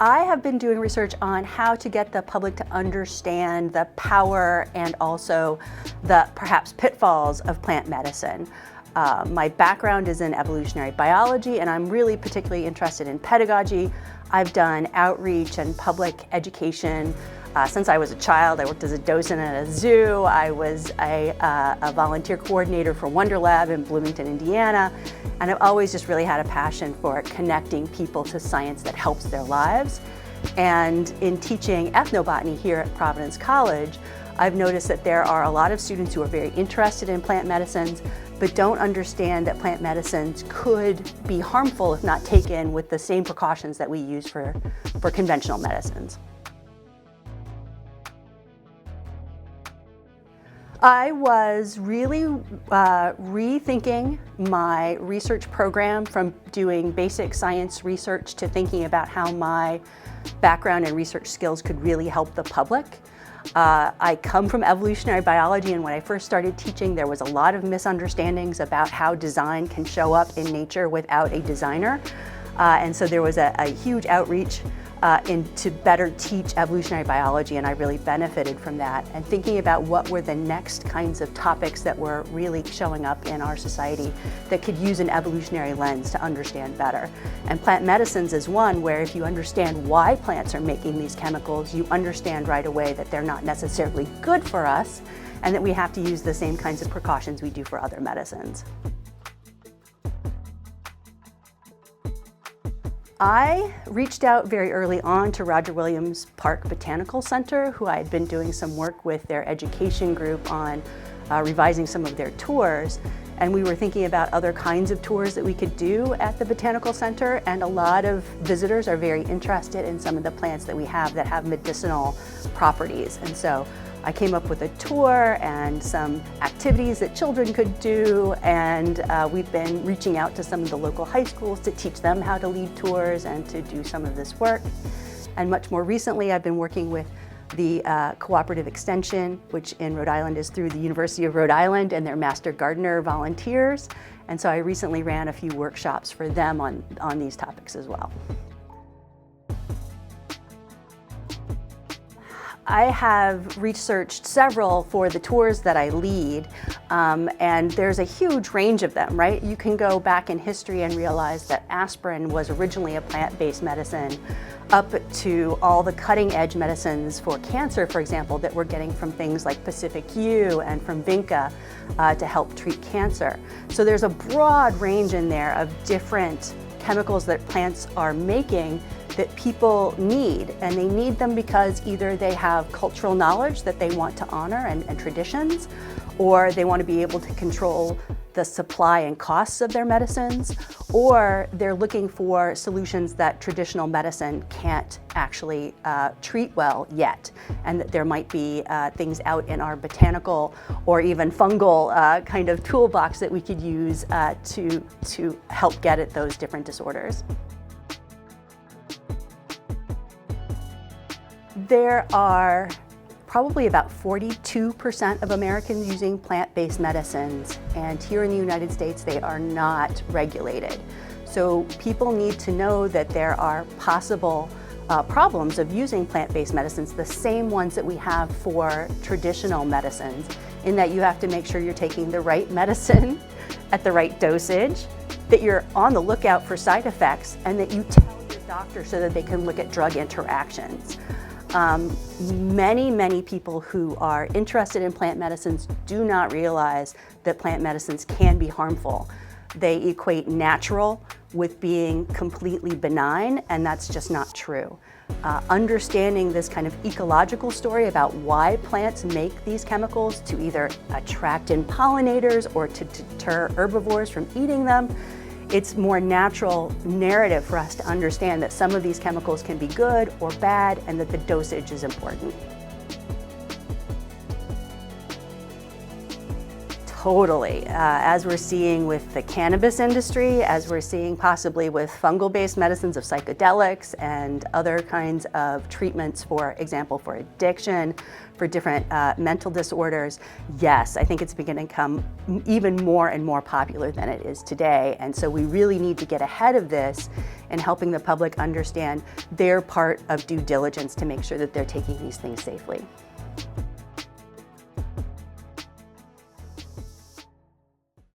I have been doing research on how to get the public to understand the power and also the perhaps pitfalls of plant medicine. My background is in evolutionary biology, and I'm really particularly interested in pedagogy. I've done outreach and public education since I was a child. I worked as a docent at a zoo. I was a volunteer coordinator for Wonder Lab in Bloomington, Indiana. And I've always just really had a passion for connecting people to science that helps their lives. And in teaching ethnobotany here at Providence College, I've noticed that there are a lot of students who are very interested in plant medicines, but don't understand that plant medicines could be harmful if not taken with the same precautions that we use for conventional medicines. I was really rethinking my research program from doing basic science research to thinking about how my background and research skills could really help the public. I come from evolutionary biology, and when I first started teaching, there was a lot of misunderstandings about how design can show up in nature without a designer. And so there was a huge outreach to better teach evolutionary biology, and I really benefited from that. And thinking about what were the next kinds of topics that were really showing up in our society that could use an evolutionary lens to understand better. And plant medicines is one where if you understand why plants are making these chemicals, you understand right away that they're not necessarily good for us and that we have to use the same kinds of precautions we do for other medicines. I reached out very early on to Roger Williams Park Botanical Center, who I had been doing some work with their education group on revising some of their tours. And we were thinking about other kinds of tours that we could do at the Botanical Center, and a lot of visitors are very interested in some of the plants that we have that have medicinal properties. And so I came up with a tour and some activities that children could do, and we've been reaching out to some of the local high schools to teach them how to lead tours and to do some of this work. And much more recently, I've been working with the Cooperative Extension, which in Rhode Island is through the University of Rhode Island and their Master Gardener volunteers. And so I recently ran a few workshops for them on these topics as well. I have researched several for the tours that I lead, and there's a huge range of them, right? You can go back in history and realize that aspirin was originally a plant-based medicine, up to all the cutting-edge medicines for cancer, for example, that we're getting from things like Pacific Yew and from Vinca to help treat cancer. So there's a broad range in there of different chemicals that plants are making that people need, and they need them because either they have cultural knowledge that they want to honor and traditions, or they want to be able to control the supply and costs of their medicines, or they're looking for solutions that traditional medicine can't actually treat well yet, and that there might be things out in our botanical or even fungal kind of toolbox that we could use to help get at those different disorders. There are probably about 42% of Americans using plant-based medicines, and here in the United States they are not regulated. So people need to know that there are possible problems of using plant-based medicines, the same ones that we have for traditional medicines, in that you have to make sure you're taking the right medicine at the right dosage, that you're on the lookout for side effects, and that you tell your doctor so that they can look at drug interactions. Many people who are interested in plant medicines do not realize that plant medicines can be harmful. They equate natural with being completely benign, and that's just not true. Understanding this kind of ecological story about why plants make these chemicals to either attract in pollinators or to deter herbivores from eating them, it's more natural narrative for us to understand that some of these chemicals can be good or bad, and that the dosage is important. Totally. As we're seeing with the cannabis industry, as we're seeing possibly with fungal-based medicines of psychedelics and other kinds of treatments, for example, for addiction, for different mental disorders, yes, I think it's beginning to become even more and more popular than it is today. And so we really need to get ahead of this in helping the public understand their part of due diligence to make sure that they're taking these things safely.